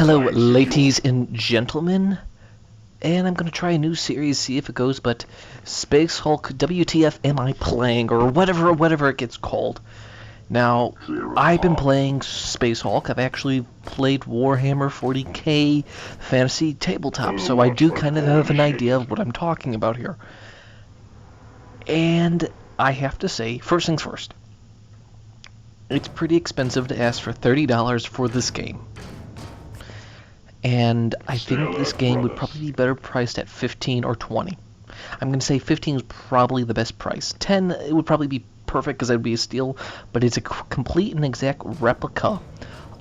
Hello, ladies and gentlemen, and I'm going to try a new series, see if it goes, but Space Hulk WTF am I playing, or whatever it gets called. Now, I've been playing Space Hulk. I've actually played Warhammer 40k Fantasy Tabletop, so I do kind of have an idea of what I'm talking about here. And I have to say, first things first, it's pretty expensive to ask for $30 for this game. And I think this game would probably be better priced at 15 or 20. I'm going to say 15 is probably the best price. 10, it would probably be perfect because that would be a steal, but it's a complete and exact replica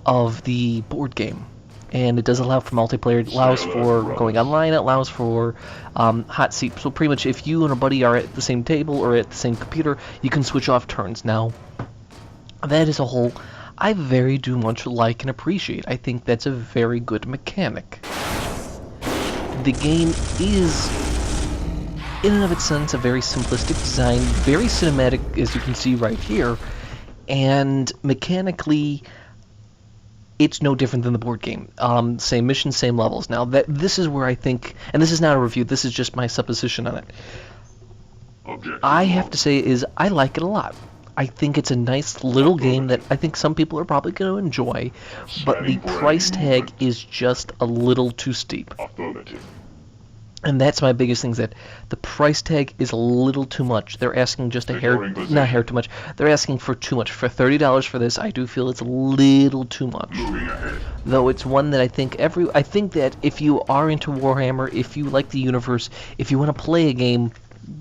of the board game. And it does allow for multiplayer, it allows for going online, it allows for hot seat. So pretty much if you and a buddy are at the same table or at the same computer, you can switch off turns. Now, that is a whole I very do much like and appreciate. I think that's a very good mechanic. The game is, in and of itself, a very simplistic design, very cinematic, as you can see right here, and mechanically, it's no different than the board game. Same missions, same levels. Now, this is where I think, and this is not a review, this is just my supposition on it. I have to say is I like it a lot. I think it's a nice little game that I think some people are probably going to enjoy, but the price tag is just a little too steep. And that's my biggest thing, is that the price tag is a little too much. They're asking just a hair, not hair too much, they're asking for too much. For $30 for this, I do feel it's a little too much. Though it's one that I think that if you are into Warhammer, if you like the universe, if you want to play a game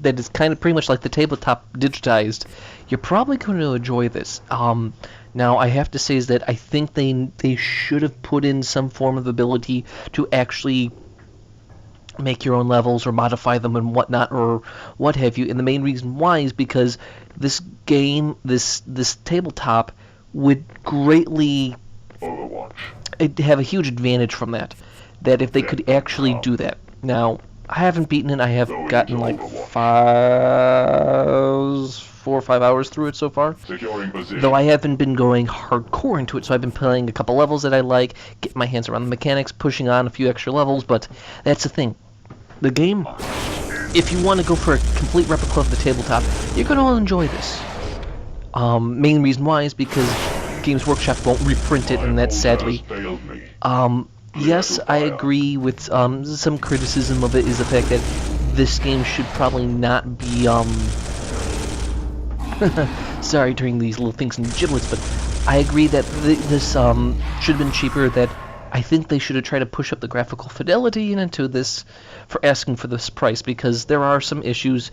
that is kind of pretty much like the tabletop digitized, you're probably going to enjoy this. Now, I have to say is that I think they should have put in some form of ability to actually make your own levels or modify them and whatnot or what have you. And the main reason why is because this game, this tabletop, would greatly have a huge advantage from that. That if they could actually do that. Now, I haven't beaten it. I have gotten like 4 or 5 hours through it so far. Though I haven't been going hardcore into it, so I've been playing a couple levels that I like, getting my hands around the mechanics, pushing on a few extra levels, but that's the thing. The game, if you want to go for a complete replica of the tabletop, you're going to enjoy this. Main reason why is because Games Workshop won't reprint it, and that's sadly. Yes, I agree with some criticism of it is the fact that this game should probably not be, sorry during these little things and giblets, but I agree that this should have been cheaper, that I think they should have tried to push up the graphical fidelity into this for asking for this price, because there are some issues,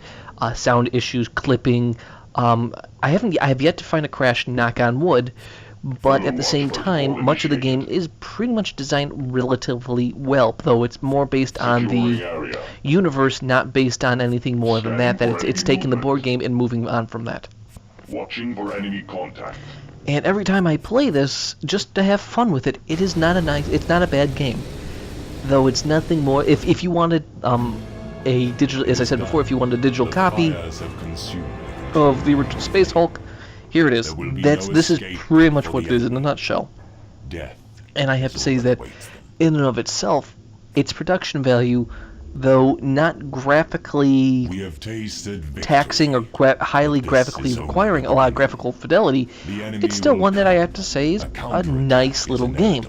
sound issues, clipping. I have yet to find a crash, knock on wood, but at the same time, much of the game is pretty much designed relatively well, though it's more based on the universe, not based on anything more than that. That it's taking the board game and moving on from that. Watching for enemy contact. And every time I play this, just to have fun with it, it's not a bad game. Though it's nothing more. If you wanted a digital, as I said before, if you wanted a digital copy of the original Space Hulk, here it is. This is pretty much what it is in a nutshell. And I have to say that, in and of itself, its production value, though not graphically taxing or highly graphically requiring a lot of graphical fidelity, it's still one that I have to say is a nice little game.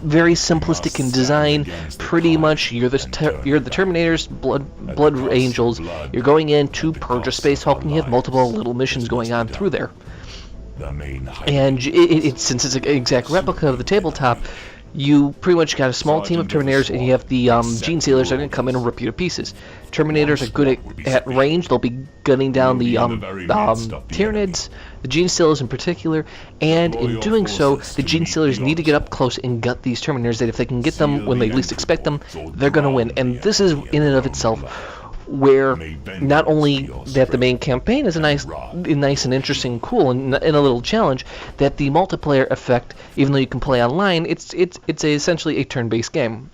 Very simplistic in design. Pretty much, you're the Terminators, blood angels. You're going in to purge a Space Hulk, and you have multiple little missions going on through there. And since it's an exact replica of the tabletop, you pretty much got a small team of Terminators, and you have the Gene Stealers that are going to come in and rip you to pieces. Terminators are good at range. They'll be gunning down the Tyranids, the Gene Stealers in particular, and in doing so, the Gene Stealers need to get up close and gut these Terminators, that if they can get them when they least expect them, they're going to win. And this is, in and of itself, where not only that the main campaign is nice and interesting, cool, and a little challenge, that the multiplayer effect, even though you can play online, it's essentially a turn-based game.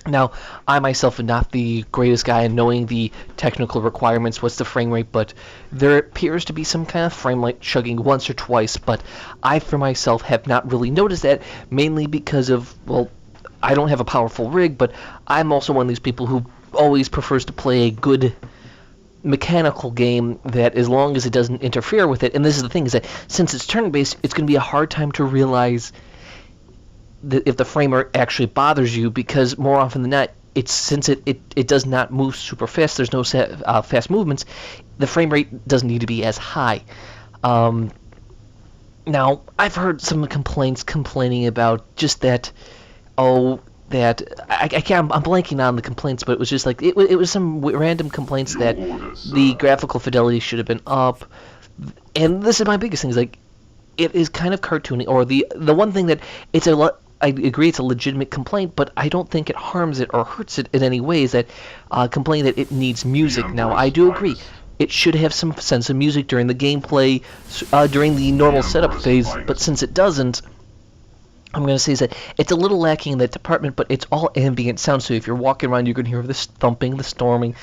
Now, I myself am not the greatest guy in knowing the technical requirements, what's the frame rate, but there appears to be some kind of frame rate chugging once or twice, but I for myself have not really noticed that, mainly because of, well, I don't have a powerful rig, but I'm also one of these people who always prefers to play a good mechanical game that, as long as it doesn't interfere with it, and this is the thing, is that since it's turn-based, it's going to be a hard time to realize if the frame rate actually bothers you, because more often than not, since it does not move super fast, there's no fast movements, the frame rate doesn't need to be as high. Now, I've heard some complaints complaining about just that, that I can't, I'm blanking on the complaints, but it was just like, it was some random complaints that the graphical fidelity should have been up, and this is my biggest thing, is like, it is kind of cartoony, or the one thing that I agree it's a legitimate complaint, but I don't think it harms it or hurts it in any way, is that complaining that it needs music. Now, I do agree, it should have some sense of music during the gameplay, during the normal setup phase, but since it doesn't, I'm going to say is that it's a little lacking in that department, but it's all ambient sound, so if you're walking around, you're going to hear the thumping, the storming,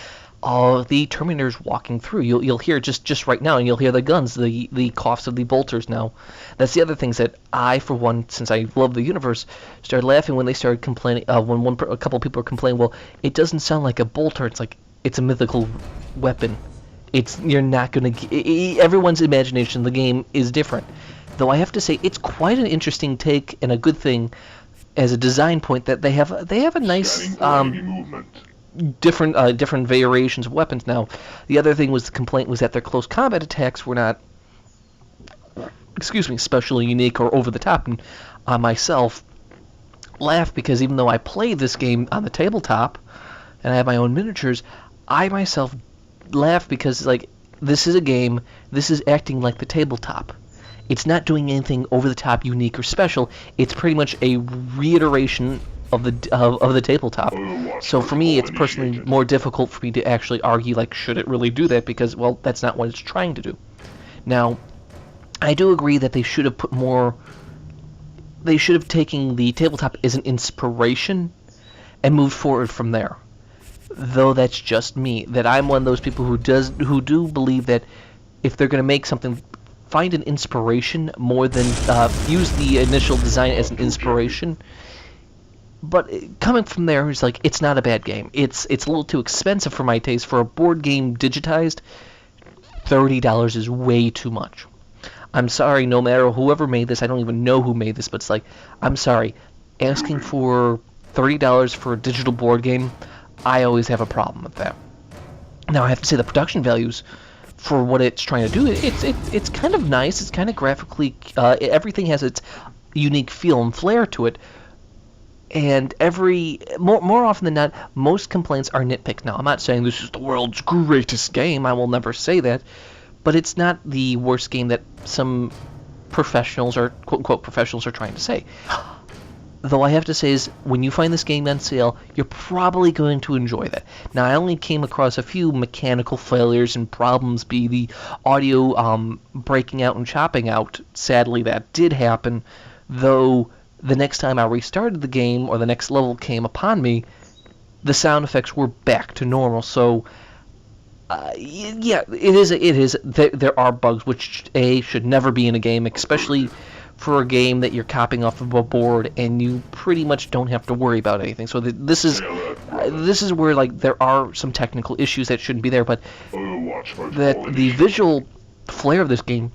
the Terminators walking through. You'll hear just right now, and you'll hear the guns, the coughs of the bolters now. That's the other things that I, for one, since I love the universe, started laughing when they started complaining, when a couple of people were complaining, well, it doesn't sound like a bolter, it's like, it's a mythical weapon. You're not going to, everyone's imagination of the game is different. Though I have to say, it's quite an interesting take and a good thing as a design point that they have a nice different variations of weapons. Now, the other thing was the complaint was that their close combat attacks were not, especially unique or over the top. And I myself laugh because even though I play this game on the tabletop and I have my own miniatures, I myself laugh because, like, this is a game, this is acting like the tabletop. It's not doing anything over the top, unique, or special. It's pretty much a reiteration of the tabletop. So for me, it's personally more difficult for me to actually argue, like, should it really do that? Because, well, that's not what it's trying to do. Now, I do agree that they should have put more. They should have taken the tabletop as an inspiration and moved forward from there. Though that's just me. That I'm one of those people who do believe that if they're going to make something, find an inspiration more than use the initial design as an inspiration. But coming from there, it's like, it's not a bad game. It's a little too expensive for my taste. For a board game digitized, $30 is way too much. I'm sorry, no matter whoever made this, I don't even know who made this, but it's like, I'm sorry, asking for $30 for a digital board game, I always have a problem with that. Now, I have to say the production values for what it's trying to do, it's kind of nice. It's kind of graphically, everything has its unique feel and flair to it. And more often than not, most complaints are nitpicks. Now, I'm not saying this is the world's greatest game. I will never say that. But it's not the worst game that some professionals, or quote-unquote professionals, are trying to say. Though I have to say is, when you find this game on sale, you're probably going to enjoy that. Now, I only came across a few mechanical failures and problems, be the audio breaking out and chopping out. Sadly, that did happen, though the next time I restarted the game, or the next level came upon me, the sound effects were back to normal. So, yeah, it is. There are bugs which, should never be in a game, especially for a game that you're copying off of a board and you pretty much don't have to worry about anything. So this is where, like, there are some technical issues that shouldn't be there, but that the visual flair of this game,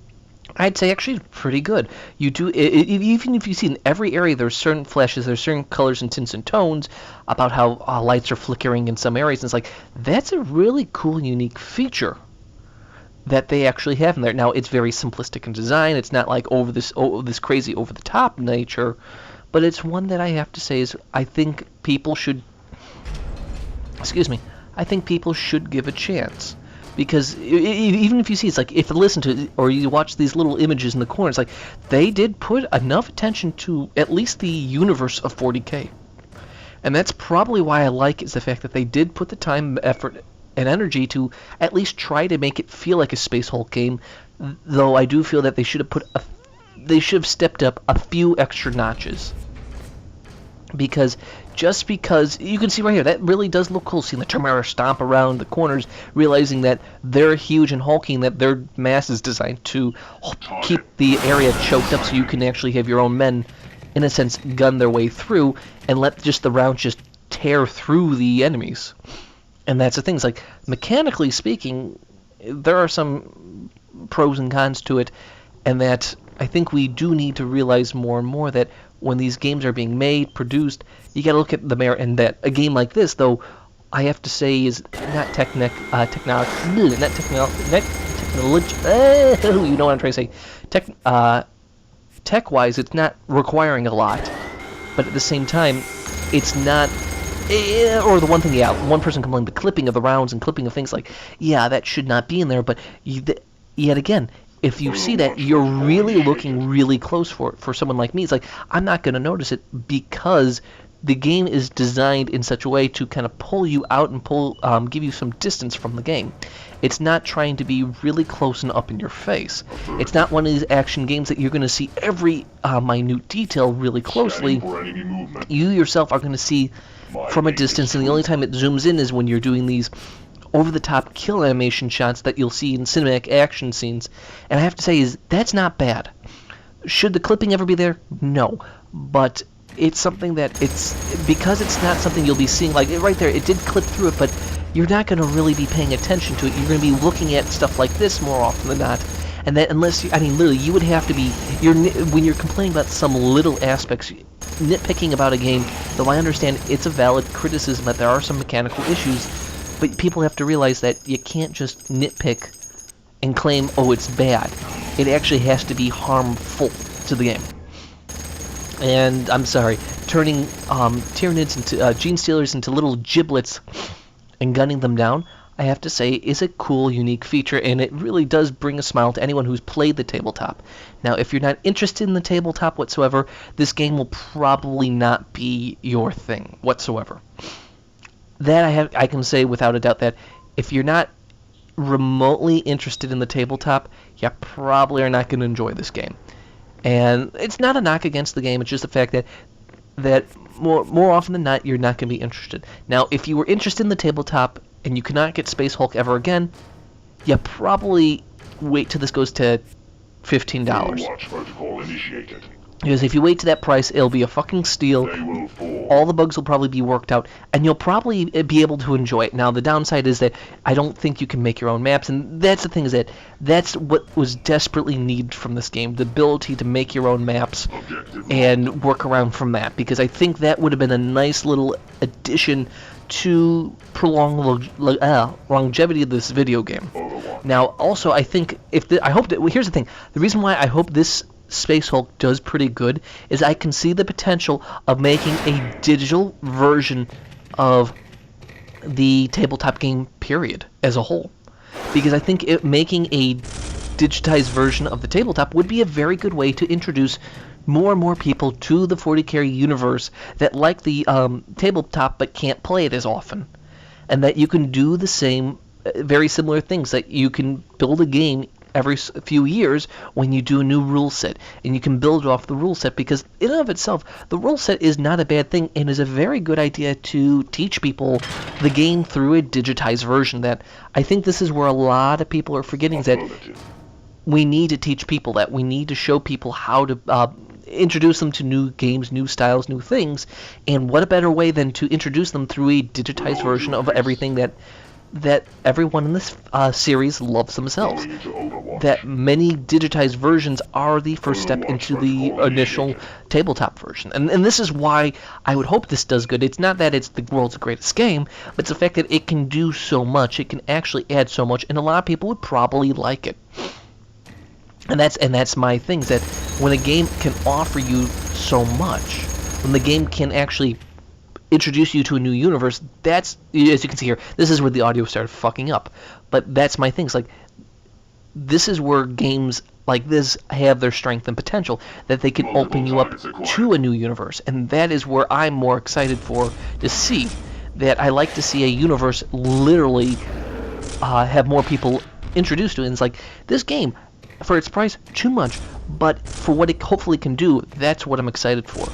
I'd say, actually pretty good. You do, even if you see in every area there's certain flashes, there's certain colors and tints and tones about how lights are flickering in some areas, and it's like, that's a really cool, unique feature that they actually have in there. Now, it's very simplistic in design. It's not like this crazy over-the-top nature, but it's one that I have to say is, I think people should, I think people should give a chance. Because even if you see, it's like, if you listen to it, or you watch these little images in the corner, it's like, they did put enough attention to at least the universe of 40K. And that's probably why I like it, is the fact that they did put the time, effort, and energy to at least try to make it feel like a Space Hulk game, though I do feel that they should have stepped up a few extra notches. Because just because you can see right here, that really does look cool, seeing the Terminator stomp around the corners, realizing that they're huge and hulking, that their mass is designed to keep the area choked up so you can actually have your own men, in a sense, gun their way through and let just the rounds just tear through the enemies. And that's the thing, it's like, mechanically speaking, there are some pros and cons to it, and that I think we do need to realize more and more that when these games are being made, produced, you got to look at the merit. And that a game like this, though, I have to say is not technology. You know what I'm trying to say. Tech-wise, it's not requiring a lot, but at the same time, it's not. Or the one thing, one person complained, the clipping of the rounds and clipping of things, like, yeah, that should not be in there. But yet again, if you see that, you're really looking really close for it. For someone like me, it's like, I'm not going to notice it because the game is designed in such a way to kind of pull you out and give you some distance from the game. It's not trying to be really close and up in your face. It's not one of these action games that you're going to see every minute detail really closely. You yourself are going to see from a distance, and the only time it zooms in is when you're doing these over-the-top kill animation shots that you'll see in cinematic action scenes. And I have to say, that's not bad. Should the clipping ever be there? No. But it's something that because it's not something you'll be seeing, like right there, it did clip through it, but you're not going to really be paying attention to it. You're going to be looking at stuff like this more often than not. And that unless literally, you would have to be, when you're complaining about some little aspects, nitpicking about a game, though I understand it's a valid criticism that there are some mechanical issues, but people have to realize that you can't just nitpick and claim, oh, it's bad. It actually has to be harmful to the game. And I'm sorry, turning Tyranids into Gene Stealers into little giblets and gunning them down, I have to say, is a cool, unique feature, and it really does bring a smile to anyone who's played the tabletop. Now, if you're not interested in the tabletop whatsoever, this game will probably not be your thing whatsoever. That I can say without a doubt that if you're not remotely interested in the tabletop, you probably are not going to enjoy this game. And it's not a knock against the game, it's just the fact that more often than not, you're not going to be interested. Now, if you were interested in the tabletop and you cannot get Space Hulk ever again, you probably wait till this goes to $15. Watch protocol initiated. Because if you wait to that price, it'll be a fucking steal. All the bugs will probably be worked out, and you'll probably be able to enjoy it. Now, the downside is that I don't think you can make your own maps, and that's the thing, is that that's what was desperately needed from this game, the ability to make your own maps and work around from that, because I think that would have been a nice little addition to prolong longevity of this video game. Now, also, I think here's the thing, the reason why I hope this Space Hulk does pretty good is I can see the potential of making a digital version of the tabletop game period as a whole, because I think making a digitized version of the tabletop would be a very good way to introduce more and more people to the 40K universe that like the tabletop but can't play it as often, and that you can do the same very similar things, that you can build a game every few years when you do a new rule set, and you can build off the rule set, because in and of itself the rule set is not a bad thing and is a very good idea to teach people the game through a digitized version. That I think this is where a lot of people are forgetting, that we need to teach people, that we need to show people how to introduce them to new games, new styles, new things, and what a better way than to introduce them through a digitized version of everything that everyone in this series loves themselves. That many digitized versions are the first step into the initial tabletop version. And this is why I would hope this does good. It's not that it's the world's greatest game, but it's the fact that it can do so much. It can actually add so much, and a lot of people would probably like it. And that's my thing, is that when a game can offer you so much, when the game can actually introduce you to a new universe, that's, as you can see here, this is where the audio started fucking up. But that's my thing. It's like, this is where games like this have their strength and potential, that they can open you up to a new universe. And that is where I'm more excited to see. That I like to see a universe literally have more people introduced to it. And it's like, this game, for its price, too much. But for what it hopefully can do, that's what I'm excited for.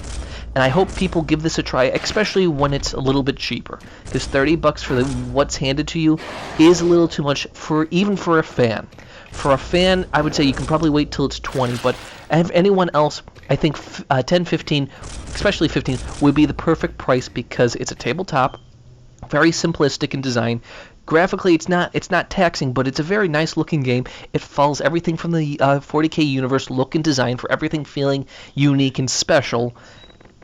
and I hope people give this a try, especially when it's a little bit cheaper, because $30 for what's handed to you is a little too much for even for a fan. For a fan, I would say you can probably wait till it's 20, but if anyone else, I think 10, 15, especially 15, would be the perfect price because it's a tabletop, very simplistic in design. Graphically, it's not taxing, but it's a very nice looking game. It follows everything from the 40K universe look and design for everything feeling unique and special,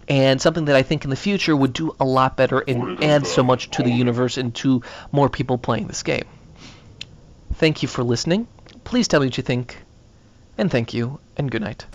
and something that I think in the future would do a lot better and add so much to the universe and to more people playing this game. Thank you for listening. Please tell me what you think, and thank you, and good night.